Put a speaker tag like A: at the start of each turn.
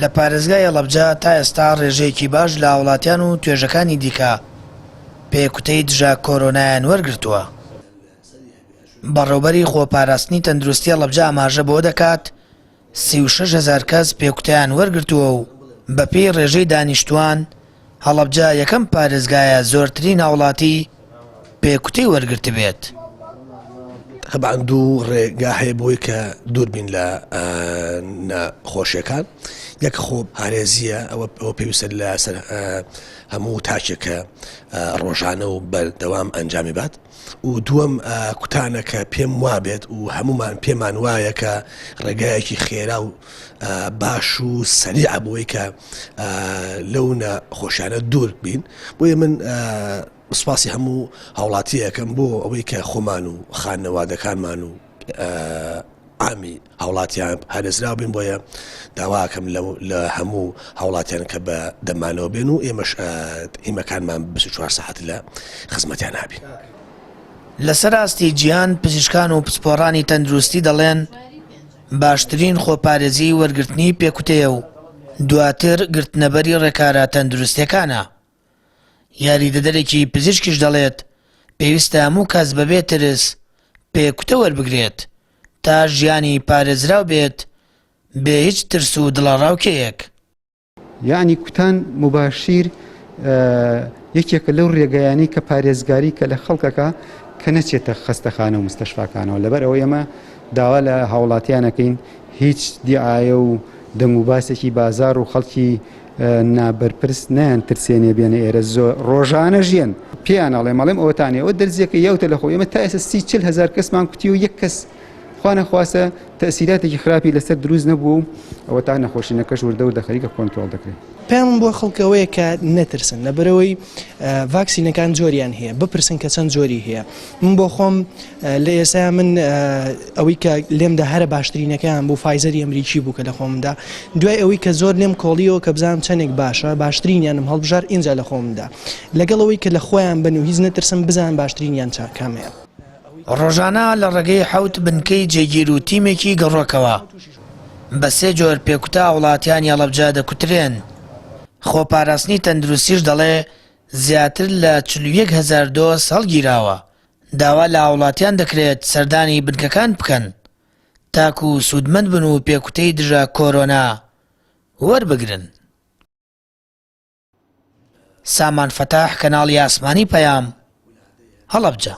A: لە پارێزگای هەڵەبجە تا ئێستا ڕێژەیەکی باش لە وڵاتیان و توێژەکانی دیکە پێکوتەی دژە کۆرۆنایان وەرگرتووە. بەڕێوەبەری خۆپاراستنی تەندروستی هەڵەبجە ئاماژە بۆ دەکات 36,000 کەس پێکوتەیان وەرگرتووە و بەپێی ڕێژەی دانیشتوان هەڵەبجە یەکەم پارێزگایە زۆرترین هاوڵاتی پێکوتەی وەرگرت بێت.
B: طبعا دوو ڕێگا هەیە بۆی کە دووربین لە نەخۆشیەکان. یەک خۆ هارێزیە ئەوە پێویستە لە سەر هەموو تاچێکە ڕۆژانە و بەردەوام ئەنجامی بات و دووەم کوتانە کە پێم وابێت و هەمومان پێمان وایە کە ڕێگایەکی خێرا و باش و سەریع بۆی کە لەو نەخۆشیانە دوور بین. بۆیە من سوپاسی هەموو هاوڵاتیەکەم بۆ ئەوەی کە خۆمان و خانەوادەکانمان و ئامی هاوڵاتیان هەرێزراو بین. بۆیە داواکەم لە هەموو هاوڵاتیان کە بە دەمانەوە بێن و ئێمەش ئیمەکانمان 24 ساعت لە خزمەتیان هابین.
A: لەسەر ئاستی گیان پزیشکان و پسپۆڕانی تەندروستی دەڵێن باشترین خۆپارێزی وەرگرتنی پێکوتەیە و دواتر گرتنەبەری ڕێکارە تەندروستیەکانە. یاریدەدەرێکی پزیشکیش دەڵێت پێویستە هەموو کەس بەبێ ترس پێکوتە وەربگرێت تا ژیانی پارێزراو بێت بێ هیچ ترس و دڵەڕاوکەیەک.
C: یعنی کوتان مباشیر یەکێکە لەو ڕێگەیانی کە پارێزگاری کە لە خەڵکەکە کە نەچێتە خەستەخانە و مستەشفاکانەوە. لەبەر ئەوە ئێمە داوا لە هاوڵاتیانەکەین هیچ دیعاە و دەنگ و باسێکی بازار و خەڵکی نابەرپرس نەیان ترسێنێ بێنە ئێرە زۆر ڕۆژانە ژیان پێیان ئەڵێ مەڵێم ئەوەتانێ ئەوە دەرزیەکە یاوتە لە خۆ ئێمە تا ئێستا 30-40,000 کەسمان کوتی و یەک کەس خوا نەخواسە تەسیراتێکی خراپی لەسەر دروست نەبوو ئەوە تا نەخۆشینەکەش وردە و دەخەریکە کۆنترۆڵ دەکرێت.
D: پێم بۆ خەڵکەوەیە کە نەترسن لەبەرەوەی ڤاکسینەکان جۆریان هەیە بپرسن کە چەند جۆری هەیە. من بۆ خۆم لە ئێستا من ئەوەی کە لێمدا هەرە باشترینەکان بۆ فایزەری ئەمریکی بوو کە لە خۆمدا دوای ئەوەی کە زۆر لێم کۆڵیەوە کە بزانم چەندێک باشە باشترینیانم هەڵبژار ئینجا لە خۆمدا لەگەڵ ئەوەی کە لە خۆیان بن و هیچ نەترسم بزان باشترینیان کامەیە.
A: ڕۆژانە لە ڕێگەی حەوت بنکەی جێگیر و تیمێکی گەڕۆکەوە بە 3 جۆر پێکوتە وڵاتیانی هەڵەبجە دەکوترێن. خۆپاراستنی تەندروستیش دەڵێ زیاتر لە 41,000 دۆز هەڵگیراوە. داوا لە وڵاتیان دەکرێت سەردانی بنکەکان بکەن تاکو سوودمەند بن و پێکوتەی دژە کۆرۆنا وەربگرن. سامان فەتاح، کەناڵی ئاسمانی پەیام، هەڵەبجە.